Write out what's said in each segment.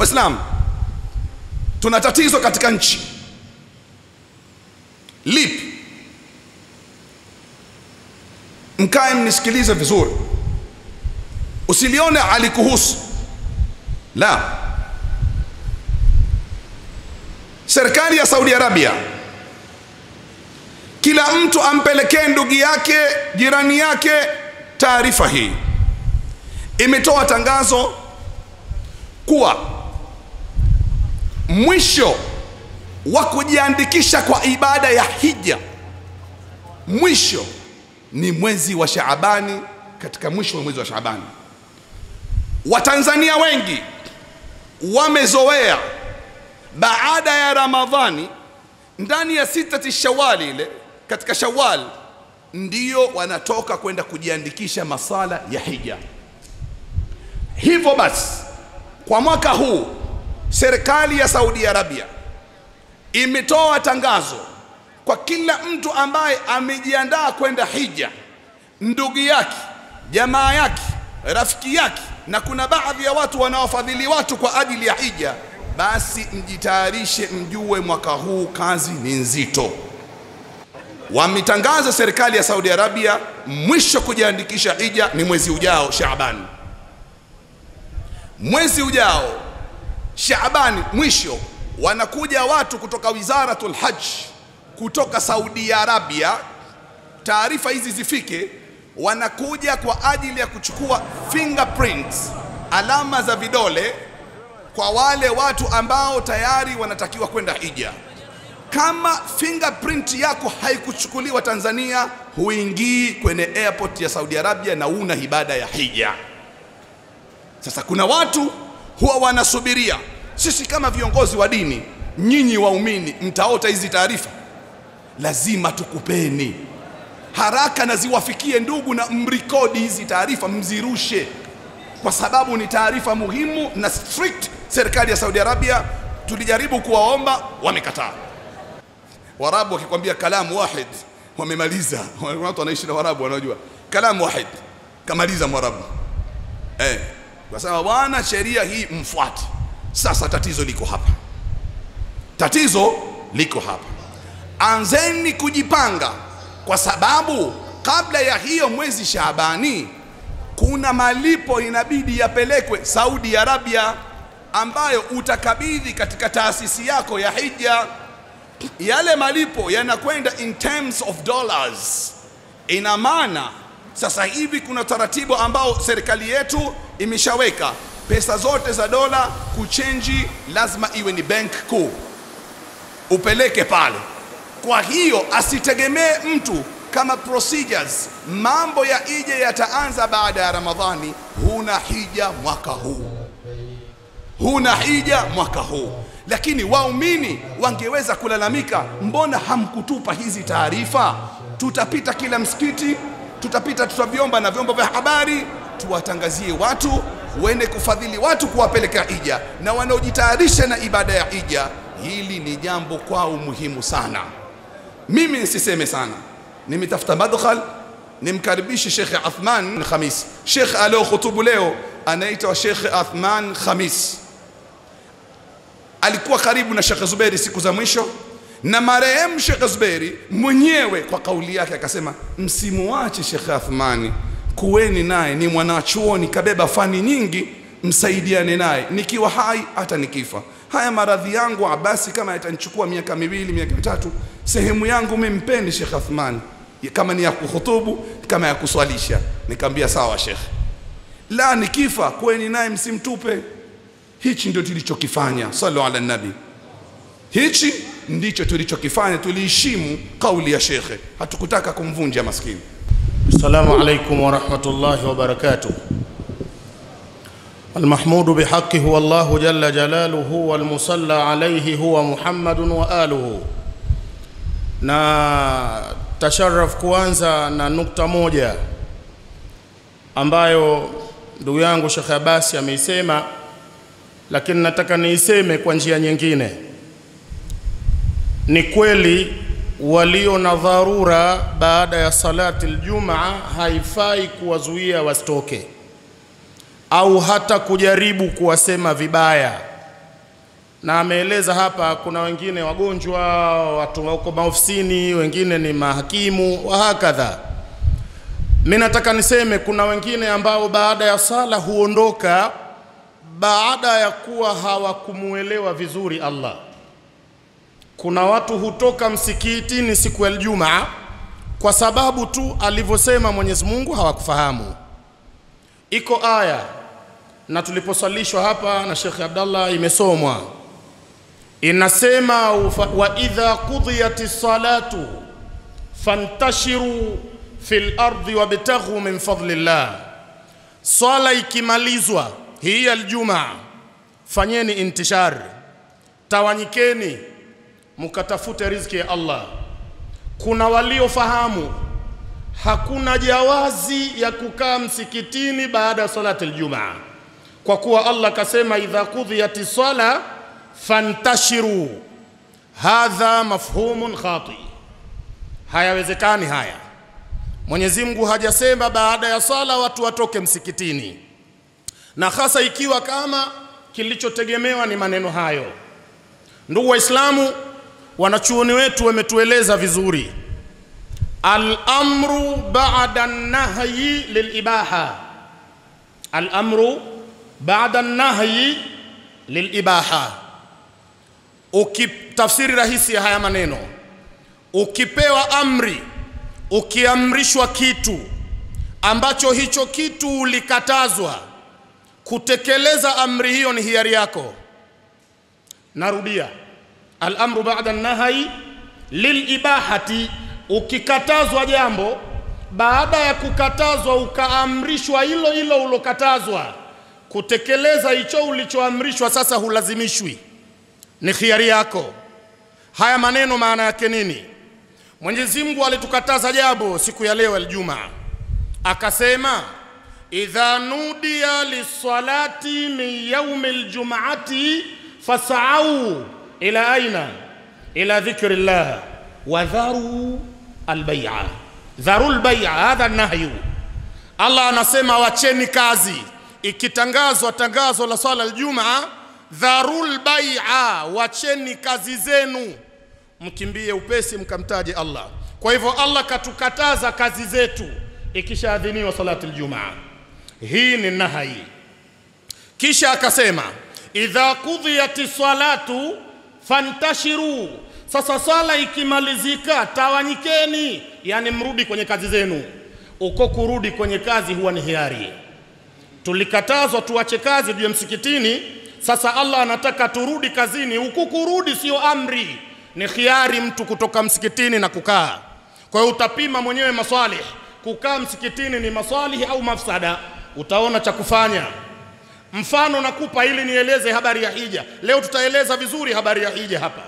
Waislamu, tuna tatizo katika nchi. Lipi? Mkae mnisikilize vizuri. Usilione alikuhusu. La. Serikali ya Saudi Arabia, kila mtu ampelekee ndugu yake, jirani yake taarifa hii. Imetoa tangazo kuwa mwisho wa kujiandikisha kwa ibada ya hija, mwisho ni mwezi wa Shaabani. Katika mwisho wa mwezi wa Shaabani, Watanzania wengi wamezoea baada ya Ramadhani, ndani ya sitati Shawali, ile katika Shawal ndiyo wanatoka kwenda kujiandikisha masala ya hija. Hivyo basi, kwa mwaka huu serikali ya Saudi Arabia imetoa tangazo kwa kila mtu ambaye amejiandaa kwenda hija, ndugu yake, jamaa yake, rafiki yake, na kuna baadhi ya watu wanaofadhili watu kwa ajili ya hija, basi mjitayarishe, mjue mwaka huu kazi ni nzito. Wametangaza serikali ya Saudi Arabia, mwisho kujiandikisha hija ni mwezi ujao Shaaban. Mwezi ujao Shaaban mwisho, wanakuja watu kutoka Wizaratul Hajj kutoka Saudi Arabia, taarifa hizi zifike, wanakuja kwa ajili ya kuchukua fingerprints, alama za vidole, kwa wale watu ambao tayari wanatakiwa kwenda hija. Kama fingerprint yako haikuchukuliwa Tanzania, huingii kwenye airport ya Saudi Arabia na una ibada ya hija. Sasa kuna watu huwa wanasubiria. Sisi kama viongozi wa dini, nyinyi waumini mtaota hizi taarifa, lazima tukupeni haraka na ziwafikie ndugu, na mrekodi hizi taarifa, mzirushe, kwa sababu ni taarifa muhimu na strict. Serikali ya Saudi Arabia tulijaribu kuwaomba, wamekataa. Warabu wakikwambia kalamu wahid, wamemaliza. Watu wanaishi na Warabu wanajua kalamu wahid, kamaliza Mwarabu. Kwa sababu bwana, sheria hii mfuate. Sasa tatizo liko hapa, tatizo liko hapa. Anzeni kujipanga, kwa sababu kabla ya hiyo mwezi Shaabani kuna malipo inabidi yapelekwe Saudi Arabia, ambayo utakabidhi katika taasisi yako ya hija. Yale malipo yanakwenda in terms of dollars. Ina maana sasa hivi kuna taratibu ambao serikali yetu imeshaweka, pesa zote za dola kuchenji lazima iwe ni bank kuu, upeleke pale. Kwa hiyo asitegemee mtu kama procedures, mambo ya hija yataanza baada ya Ramadhani. Huna hija mwaka huu, huna hija mwaka huu. Lakini waumini wangeweza kulalamika, mbona hamkutupa hizi taarifa? Tutapita kila msikiti, tutapita, tutaviomba na vyombo vya habari, tuwatangazie watu, wende kufadhili watu kuwapeleka hija, na wanaojitayarisha na ibada ya hija. Hili ni jambo kwao muhimu sana. Mimi nisiseme sana, nimetafuta madkhal, nimkaribishe Sheikh Athman Khamis. Sheikh alio khutubu leo anaitwa Sheikh Athman Khamis, alikuwa karibu na Sheikh Zuberi siku za mwisho, na marehemu Sheikh Zuberi mwenyewe kwa kauli yake akasema, msimuache Sheikh Athmani, kuweni naye, ni mwanachuoni, kabeba fani nyingi, msaidiane naye, nikiwa hai hata nikifa. Haya maradhi yangu Abasi kama yatanichukua miaka miwili, miaka mitatu, sehemu yangu mimi mpeni Sheikh Athmani, kama ni ya kuhutubu, kama ya kuswalisha. Nikamwambia sawa Sheikh, la nikifa kuweni naye, msimtupe. Hichi ndio tulichokifanya. Sallu ala nabi. Hichi ndicho tulichokifanya, tuliheshimu kauli ya shekhe, hatukutaka kumvunja maskini. Assalamu alaykum wa rahmatullahi wa barakatuh. المحمود بحقه هو الله جل جلاله والمصلى عليه هو محمد وآله. Na tasharraf kuanza na nukta moja ambayo ndugu yangu Sheikh Abasi ameisema, lakini nataka niiseme kwa njia nyingine. Ni kweli walio na dharura baada ya salati aljumaa haifai kuwazuia wasitoke au hata kujaribu kuwasema vibaya, na ameeleza hapa kuna wengine wagonjwa, watu wako maofisini, wengine ni mahakimu wa hakadha. Mimi nataka niseme kuna wengine ambao baada ya sala huondoka baada ya kuwa hawakumuelewa vizuri Allah. Kuna watu hutoka msikitini siku ya Ijumaa kwa sababu tu alivyosema Mwenyezi Mungu hawakufahamu. Iko aya na tuliposalishwa hapa na Sheikh Abdallah imesomwa, inasema wa idha qudiyatis salatu fantashiru fil ardi wabtaghu min fadlillah. Swala ikimalizwa hii ya Ijumaa, fanyeni intishar, tawanyikeni mukatafute riziki ya Allah. Kuna waliofahamu hakuna jawazi ya kukaa msikitini baada ya salati Ijumaa, kwa kuwa Allah kasema idha qudhiyatis sala fantashiru. Hadha mafhumun khati, hayawezekani haya. Mwenyezi Mungu hajasema baada ya sala watu watoke msikitini, na hasa ikiwa kama kilichotegemewa ni maneno hayo. Ndugu Waislamu, wanachuoni wetu wametueleza vizuri, al-amru ba'da an-nahyi lil-ibaha. Al-amru ba'da an-nahyi lil-ibaha. Ukitafsiri rahisi ya haya maneno, ukipewa amri, ukiamrishwa kitu ambacho hicho kitu ulikatazwa, kutekeleza amri hiyo ni hiari yako. Narudia, al-amru ba'da an-nahyi lil-ibahati. Ukikatazwa jambo, baada ya kukatazwa ukaamrishwa hilo hilo ulokatazwa, kutekeleza hicho ulichoamrishwa sasa hulazimishwi, ni hiari yako. Haya maneno maana yake nini? Mwenyezi Mungu alitukataza jambo siku ya leo Ijumaa, akasema idha nudiya lis-salati min yawmil jum'ati fas'au ila aina ila dhikrillah wa dharu al-bay'a. Dharu al-bay'a, hadha nahyu. Allah anasema wacheni kazi. Ikitangazwa tangazo la swala Ijumaa, dharu al-bay'a, wacheni kazi zenu, mkimbie upesi mkamtaje Allah. Kwa hivyo Allah katukataza kazi zetu ikishaadhiniwa salati Ijumaa. Hii ni nahi. Kisha akasema idha qudhiyatis salatu fantashiru. Sasa sala ikimalizika tawanyikeni, yani mrudi kwenye kazi zenu. Uko kurudi kwenye kazi huwa ni hiari. Tulikatazwa tuache kazi tuje msikitini, sasa Allah anataka turudi kazini. Uko kurudi sio amri, ni hiari mtu kutoka msikitini na kukaa. Kwa hiyo utapima mwenyewe masalih, kukaa msikitini ni masalih au mafsada, utaona cha kufanya. Mfano nakupa ili nieleze habari ya hija. Leo tutaeleza vizuri habari ya hija hapa.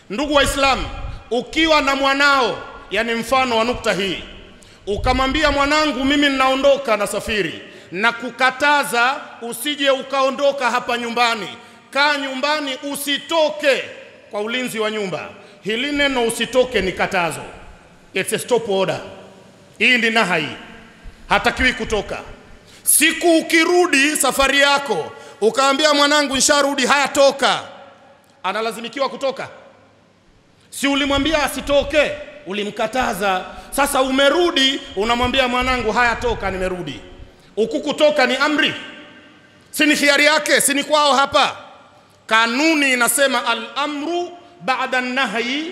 Ndugu Waislamu, ukiwa na mwanao, yani mfano wa nukta hii, ukamwambia mwanangu mimi ninaondoka na safiri, na kukataza usije ukaondoka hapa nyumbani, kaa nyumbani usitoke kwa ulinzi wa nyumba. Hili neno usitoke ni katazo. It's a stop order. Hii ni nahi. Hatakiwi kutoka. Siku ukirudi safari yako, ukaambia mwanangu nisharudi, haya toka, analazimikiwa kutoka? Si ulimwambia asitoke, ulimkataza. Sasa umerudi, unamwambia mwanangu haya toka, nimerudi. Ukukutoka ni amri, si ni hiari yake, si ni kwao hapa. Kanuni inasema al-amru ba'da an-nahyi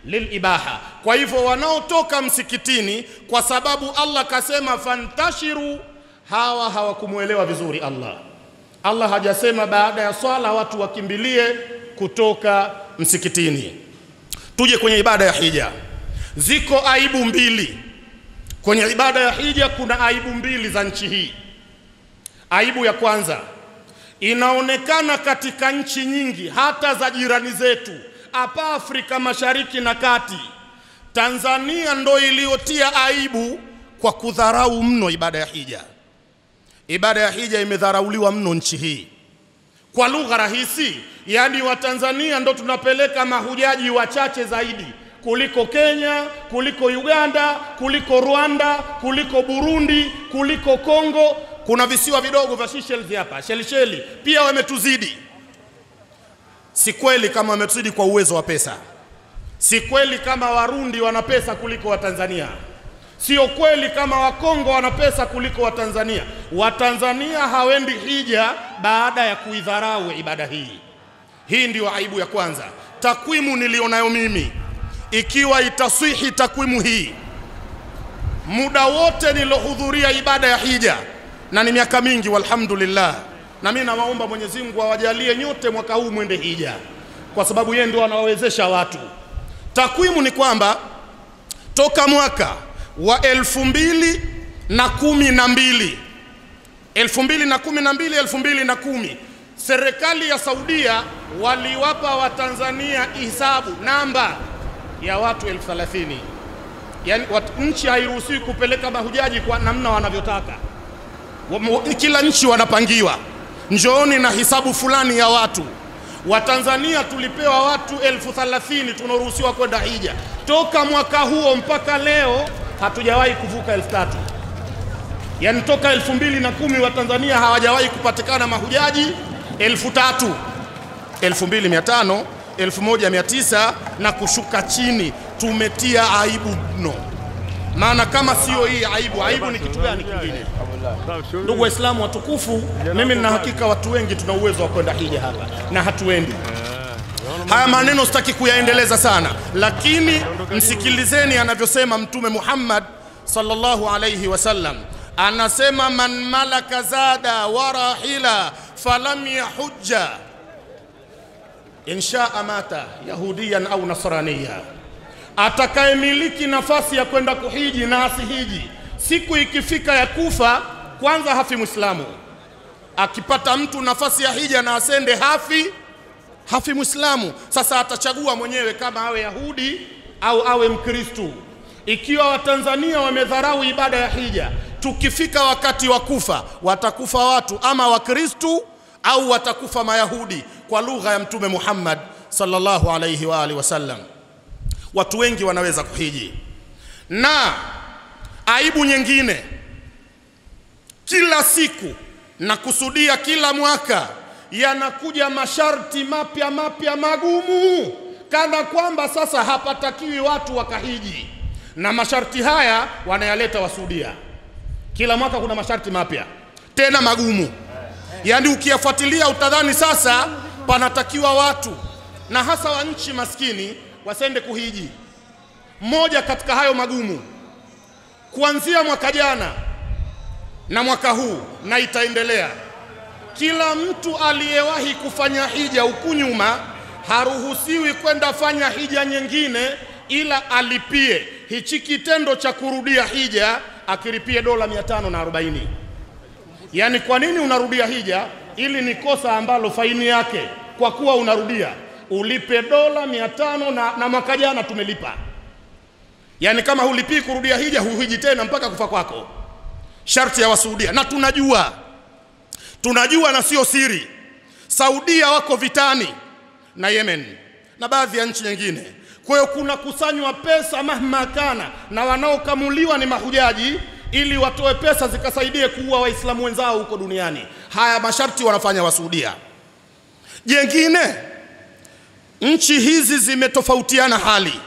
lil-ibaha. Kwa hivyo wanaotoka msikitini kwa sababu Allah kasema fantashiru, hawa hawakumuelewa vizuri Allah. Allah hajasema baada ya swala watu wakimbilie kutoka msikitini. Tuje kwenye ibada ya hija. Ziko aibu mbili kwenye ibada ya hija. Kuna aibu mbili za nchi hii. Aibu ya kwanza, inaonekana katika nchi nyingi hata za jirani zetu hapa Afrika Mashariki na Kati, Tanzania ndo iliyotia aibu kwa kudharau mno ibada ya hija. Ibada ya hija imedharauliwa mno nchi hii. Kwa lugha rahisi, yani wa Tanzania ndo tunapeleka mahujaji wachache zaidi kuliko Kenya, kuliko Uganda, kuliko Rwanda, kuliko Burundi, kuliko Kongo. Kuna visiwa vidogo vya Seychelles hapa, Shelisheli pia wametuzidi. Si kweli kama wametuzidi kwa uwezo wa pesa. Si kweli kama Warundi wana pesa kuliko Watanzania. Sio kweli kama Wakongo wana pesa kuliko Watanzania. Watanzania hawendi hija baada ya kuidharau ibada hii. Hii ndio aibu ya kwanza. Takwimu nilionayo mimi, ikiwa itaswihi takwimu hii, muda wote nilohudhuria ibada ya hija, na ni miaka mingi walhamdulillah, na mimi nawaomba Mwenyezi Mungu awajalie nyote mwaka huu mwende hija, kwa sababu yeye ndio anawawezesha watu. Takwimu ni kwamba toka mwaka wa 2012 2010 serikali ya Saudia waliwapa Watanzania hisabu namba ya watu 30,000. Yani nchi hairuhusiwi kupeleka mahujaji kwa namna wanavyotaka. Kila nchi wanapangiwa, njooni na hisabu fulani ya watu. Watanzania tulipewa watu 30,000 tunaruhusiwa kwenda hija. Toka mwaka huo mpaka leo hatujawahi kuvuka 3,000. Yani toka 2010 Watanzania hawajawahi kupatikana mahujaji 3,000, 2,500, 1,900 na kushuka chini. Tumetia aibu mno. Maana kama sio hii aibu ni kitu gani kingine? Ndugu Waislamu watukufu, mimi nina hakika watu wengi tuna uwezo wa kwenda hija hapa na hatuendi. Haya maneno sitaki kuyaendeleza sana, lakini msikilizeni anavyosema Mtume Muhammad sallallahu alayhi wasallam. Anasema, man malaka zada wa rahila falam yahujja insha mata yahudiyan au nasraniya. Atakayemiliki nafasi ya kwenda kuhiji na asihiji, siku ikifika ya kufa, kwanza hafi Muislamu. Akipata mtu nafasi ya hija na asende, hafi Muislamu. Sasa atachagua mwenyewe kama awe Yahudi au awe Mkristo. Ikiwa Watanzania wamedharau ibada ya hija, tukifika wakati wa kufa, watakufa watu ama Wakristo au watakufa Mayahudi, kwa lugha ya Mtume Muhammad sallallahu alayhi wa alihi wasallam. Watu wengi wanaweza kuhiji. Na aibu nyingine, kila siku na kusudia kila mwaka yanakuja masharti mapya magumu, kana kwamba sasa hapatakiwi watu wakahiji. Na masharti haya wanayaleta Wasudia. Kila mwaka kuna masharti mapya tena magumu. Yani ukiyafuatilia utadhani sasa panatakiwa watu, na hasa wa nchi maskini, wasende kuhiji. Moja katika hayo magumu, kuanzia mwaka jana na mwaka huu na itaendelea, kila mtu aliyewahi kufanya hija huku nyuma haruhusiwi kwenda fanya hija nyingine, ila alipie hichi kitendo cha kurudia hija, akilipie dola 540. Yani kwa nini unarudia hija? Ili ni kosa ambalo faini yake kwa kuwa unarudia ulipe dola 500, na mwaka jana tumelipa. Yani kama hulipii kurudia hija, huhiji tena mpaka kufa kwako. Sharti ya Wasudia. Na tunajua na sio siri, Saudia wako vitani na Yemen na baadhi ya nchi nyingine. Kwa hiyo kuna kusanywa pesa mahmakana, na wanaokamuliwa ni mahujaji, ili watoe pesa zikasaidie kuua Waislamu wenzao huko duniani. Haya masharti wanafanya Wasudia. Jengine, nchi hizi zimetofautiana hali,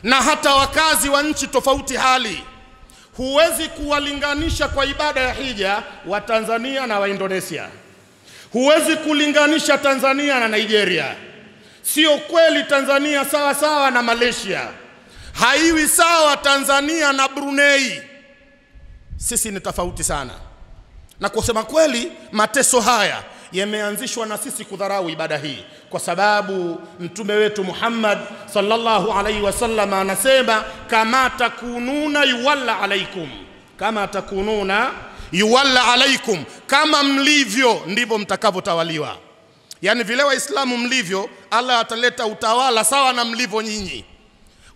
na hata wakazi wa nchi tofauti hali. Huwezi kuwalinganisha kwa ibada ya hija wa Tanzania na wa Indonesia. Huwezi kulinganisha Tanzania na Nigeria. Sio kweli Tanzania sawa sawa na Malaysia. Haiwi sawa Tanzania na Brunei. Sisi ni tofauti sana. Na kusema kweli, mateso haya yameanzishwa na sisi kudharau ibada hii, kwa sababu Mtume wetu Muhammad sallallahu alaihi wasallam anasema, kama takununa yuwalla alaikum, kama takununa yuwalla alaikum, kama mlivyo ndivyo mtakavyotawaliwa. Yani vile Waislamu mlivyo, Allah ataleta utawala sawa na mlivyo nyinyi.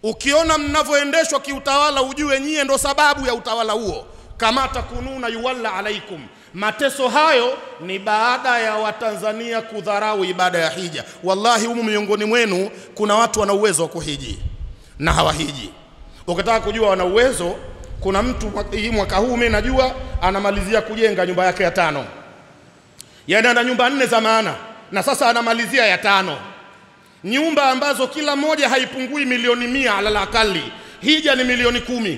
Ukiona mnavyoendeshwa kiutawala, ujue nyie ndo sababu ya utawala huo. Kama takununa yuwalla alaikum. Mateso hayo ni baada ya Watanzania kudharau ibada ya hija. Wallahi humu miongoni mwenu kuna watu wana uwezo wa kuhiji na hawahiji. Ukitaka kujua wana uwezo, kuna mtu hii mwaka huu mimi najua anamalizia kujenga nyumba yake ya 5. Yani ana nyumba 4 za maana, na sasa anamalizia ya 5. nyumba ambazo kila moja haipungui milioni 100 ala akali. Hija ni milioni 10.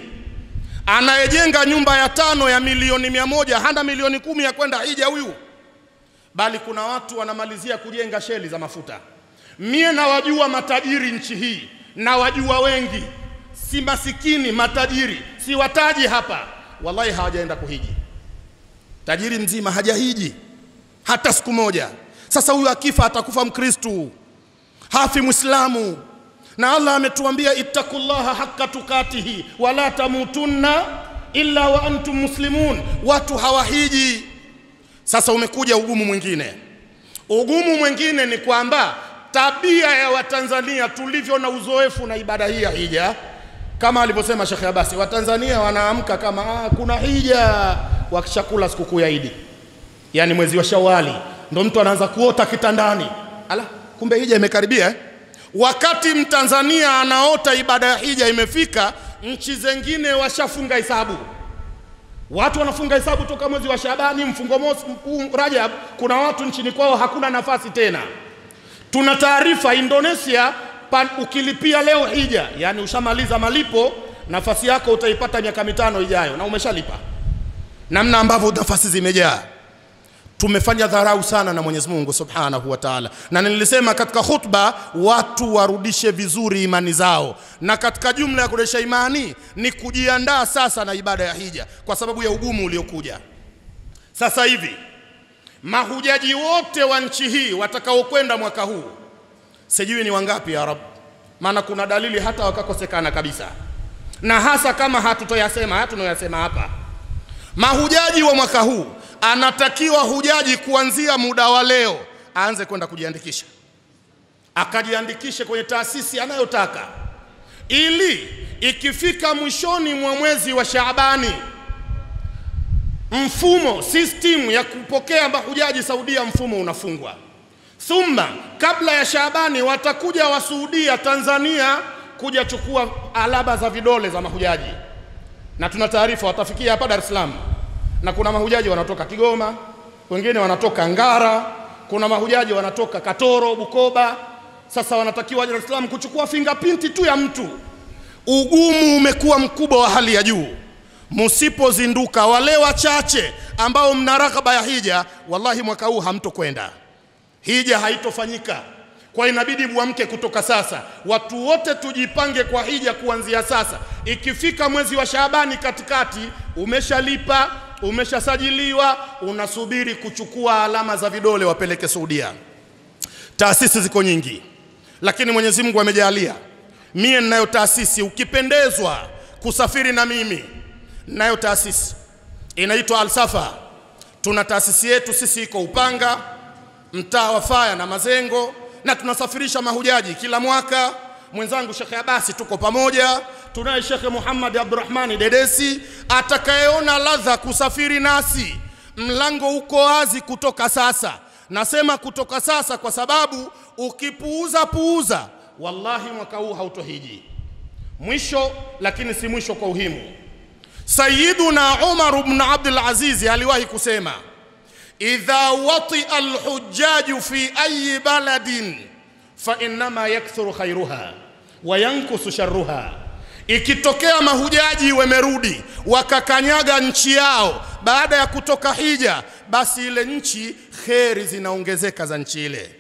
Anayejenga nyumba ya 5 ya milioni 100 hana milioni 10 ya kwenda hija huyu. Bali kuna watu wanamalizia kujenga sheli za mafuta. Mie na wajua matajiri nchi hii, na wajua wengi, si masikini, matajiri, si wataji hapa, wallahi hawajaenda kuhiji. Tajiri mzima hajahiji hata siku moja. Sasa huyu akifa atakufa Mkristo, hafi Muislamu. Na Allah ametuambia ittaqullaha haqqa tukatihi wala tamutunna illa wa antum muslimun. Watu hawahiji. Sasa umekuja ugumu mwingine. Ugumu mwingine ni kwamba tabia ya Watanzania tulivyo na uzoefu na ibada hii ya hija, kama alivyosema Sheikh Abasi, Watanzania wanaamka kama kuna hija wakishakula sikukuu ya Idi, yani mwezi wa Shawali, ndo mtu anaanza kuota kitandani, ala kumbe hija imekaribia. Wakati Mtanzania anaota ibada ya hija imefika, nchi zingine washafunga hesabu. Watu wanafunga hesabu toka mwezi wa Shabani, mfungo mosi, Rajab. Kuna watu nchini kwao hakuna nafasi tena. Tuna taarifa Indonesia, ukilipia leo hija, yani ushamaliza malipo, nafasi yako utaipata miaka 5 ijayo na umeshalipa. Namna ambavyo nafasi zimejaa. Tumefanya dharau sana na Mwenyezi Mungu Subhanahu wa Ta'ala. Na nilisema katika khutba, watu warudishe vizuri imani zao. Na katika jumla ya kurudisha imani ni kujiandaa sasa na ibada ya hija, kwa sababu ya ugumu uliokuja. Sasa hivi mahujaji wote wa nchi hii watakaokwenda mwaka huu, sijui ni wangapi ya Rabb, maana kuna dalili hata wakakosekana kabisa. Na hasa kama hatunoyasema hapa. Mahujaji wa mwaka huu, anatakiwa hujaji kuanzia muda wa leo aanze kwenda kujiandikisha. Akajiandikishe kwenye taasisi anayotaka, ili ikifika mwishoni mwa mwezi wa Shaabani, mfumo, system ya kupokea mahujaji Saudia, mfumo unafungwa. Thumma kabla ya Shaabani watakuja Wasuudia Tanzania kuja chukua alama za vidole za mahujaji. Na tuna taarifa watafikia hapa Dar es Salaam. Na kuna mahujaji wanatoka Kigoma, wengine wanatoka Ngara, kuna mahujaji wanatoka Katoro, Bukoba. Sasa wanatakiwa Dar es Salaam kuchukua fingerprint tu ya mtu. Ugumu umekuwa mkubwa wa hali ya juu. Msipozinduka, wale wachache ambao mna raghaba ya hija, wallahi mwaka huu hamtokwenda. Hija haitofanyika. Kwa inabidi muamke kutoka sasa. Watu wote tujipange kwa hija kuanzia sasa. Ikifika mwezi wa Shaabani katikati, umeshalipa, umeshasajiliwa, unasubiri kuchukua alama za vidole wapeleke Saudia. Taasisi ziko nyingi, lakini Mwenyezi Mungu amejalia. Mie ninayo taasisi, ukipendezwa kusafiri na mimi, ninayo taasisi inaitwa Al-Safa. Tuna taasisi yetu sisi iko Upanga, mtaa wa Faya na Mazengo, na tunasafirisha mahujaji kila mwaka. Mwenzangu Sheikh Abasi tuko pamoja, tunaye Sheikh Muhammad Abdurrahmani Dedesi. Atakayeona ladha kusafiri nasi, mlango uko wazi kutoka sasa. Nasema kutoka sasa kwa sababu ukipuuza, wallahi mwaka huu hautohiji. Mwisho, lakini si mwisho kwa uhimu, Sayyiduna Umar ibn Abdul Aziz aliwahi kusema, idha wati al-hujjaju fi ayi baladin fa innama yakthuru khairuha wa yankusu sharruha. Ikitokea mahujaji wamerudi wakakanyaga nchi yao baada ya kutoka hija, basi ile nchi kheri zinaongezeka za nchi ile.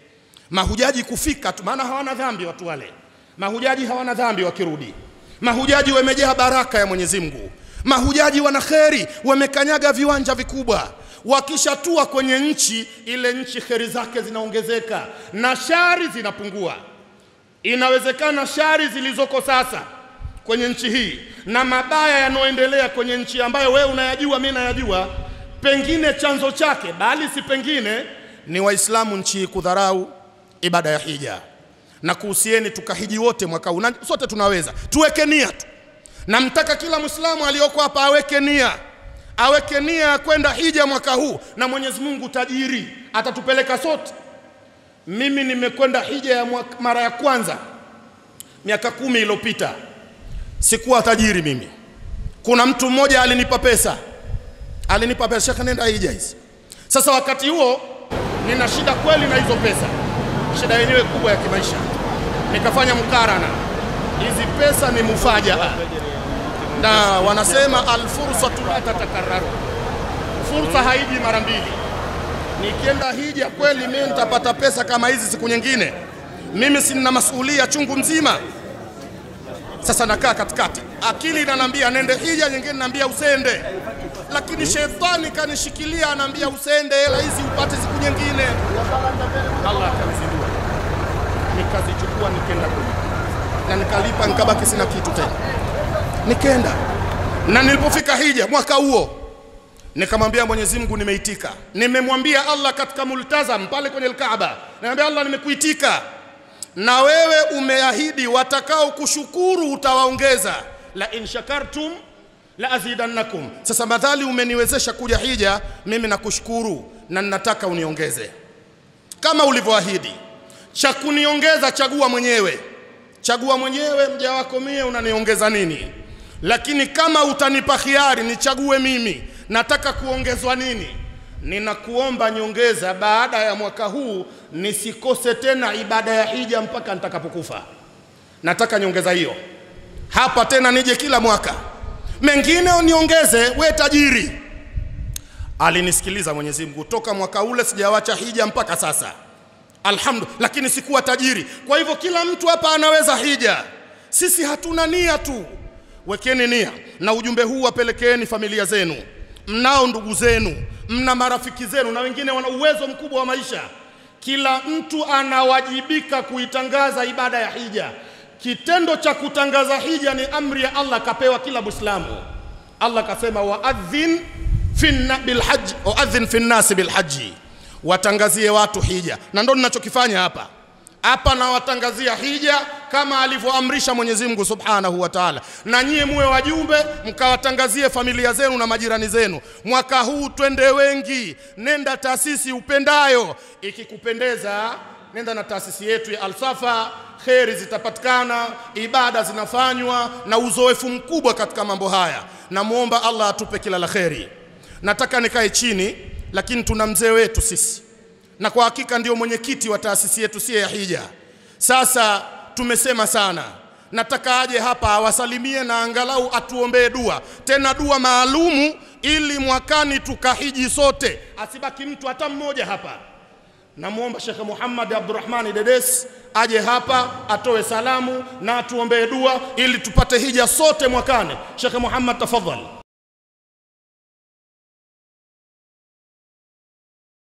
Mahujaji kufika tu, maana hawana dhambi watu wale. Mahujaji hawana dhambi wakirudi. Mahujaji wamejaa baraka ya Mwenyezi Mungu. Mahujaji wana kheri, wamekanyaga viwanja vikubwa. Wakishatua kwenye nchi, ile nchi kheri zake zinaongezeka na shari zinapungua. Inawezekana shari zilizoko sasa kwenye nchi hii na mabaya yanayoendelea kwenye nchi ambayo wewe unayajua, mimi nayajua, pengine chanzo chake, bali si pengine, ni Waislamu nchi kudharau ibada ya hija. Na kuhusieni tukahiji wote mwaka huu, sote tunaweza, tuweke nia tu. Na mtaka kila Muislamu aliyoko hapa aweke nia kwenda hija mwaka huu, na Mwenyezi Mungu tajiri atatupeleka sote. Mimi nimekwenda hija ya mara ya kwanza miaka 10 iliyopita. Sikuwa tajiri mimi. Kuna mtu mmoja alinipa pesa, Sheikh nenda hija hizi. Sasa wakati huo nina shida kweli na hizo pesa, shida yenyewe kubwa ya kimaisha. nikafanya mukarana. Hizi pesa ni mufajaa, na wanasema alfursatu la tatakarraru, fursa haiji mara mbili. Nikienda hija kweli mimi nitapata pesa kama hizi siku nyingine? Mimi sina masuhulia chungu mzima. Sasa nakaa katikati, akili inaniambia nende hija, nyingine inaniambia usende, lakini shetani kanishikilia, ananiambia usende, hela hizi upate siku nyingine. Allah akanizindua, nikazichukua nikaenda kule na nikalipa, nikabaki sina kitu tena. Nikaenda na nilipofika hija mwaka huo nikamwambia Mwenyezi Mungu nimeitika. Nimemwambia Allah katika multazam pale kwenye Kaaba, niambia Allah nimekuitika, na wewe umeahidi watakao kushukuru utawaongeza, la in shakartum la azidannakum. Sasa madhali umeniwezesha kuja hija, mimi nakushukuru na ninataka uniongeze kama ulivyoahidi. Cha kuniongeza chagua mwenyewe, chagua mwenyewe, mja wako mie unaniongeza nini? Lakini kama utanipa khiari nichague mimi nataka kuongezwa nini, ninakuomba nyongeza baada ya mwaka huu, nisikose tena ibada ya hija mpaka nitakapokufa. Nataka nyongeza hiyo hapa, tena nije kila mwaka, mengine uniongeze, we tajiri. Alinisikiliza Mwenyezi Mungu, toka mwaka ule sijawacha hija mpaka sasa, alhamdulillah, lakini sikuwa tajiri. Kwa hivyo kila mtu hapa anaweza hija, sisi hatuna nia tu. Wekeni nia, na ujumbe huu wapelekeeni familia zenu, mnao ndugu zenu, mna marafiki zenu, na wengine wana uwezo mkubwa wa maisha. Kila mtu anawajibika kuitangaza ibada ya hija. Kitendo cha kutangaza hija ni amri ya Allah, kapewa kila Muislamu. Allah kasema wa'adhin bilhajj, wa'adhin fi nnasi bilhajji, watangazie watu hija. Na ndio ninachokifanya hapa. Hapa na watangazia hija kama alivyoamrisha Mwenyezi Mungu Subhanahu wa Ta'ala, na nyie muwe wajumbe mkawatangazie familia zenu na majirani zenu. Mwaka huu twende wengi, nenda taasisi upendayo, ikikupendeza nenda na taasisi yetu ya Al-Safa, kheri zitapatikana, ibada zinafanywa na uzoefu mkubwa katika mambo haya. Na muomba Allah atupe kila la kheri. Nataka nikae chini, lakini tuna mzee wetu sisi, na kwa hakika ndio mwenyekiti wa taasisi yetu si ya hija. Sasa tumesema sana, nataka aje hapa awasalimie na angalau atuombee dua, tena dua maalumu, ili mwakani tukahiji sote, asibaki mtu hata mmoja hapa. Namuomba Sheikh Muhammad Abdurrahman Dedes aje hapa atoe salamu na atuombee dua ili tupate hija sote mwakani. Sheikh Muhammad, tafadhali.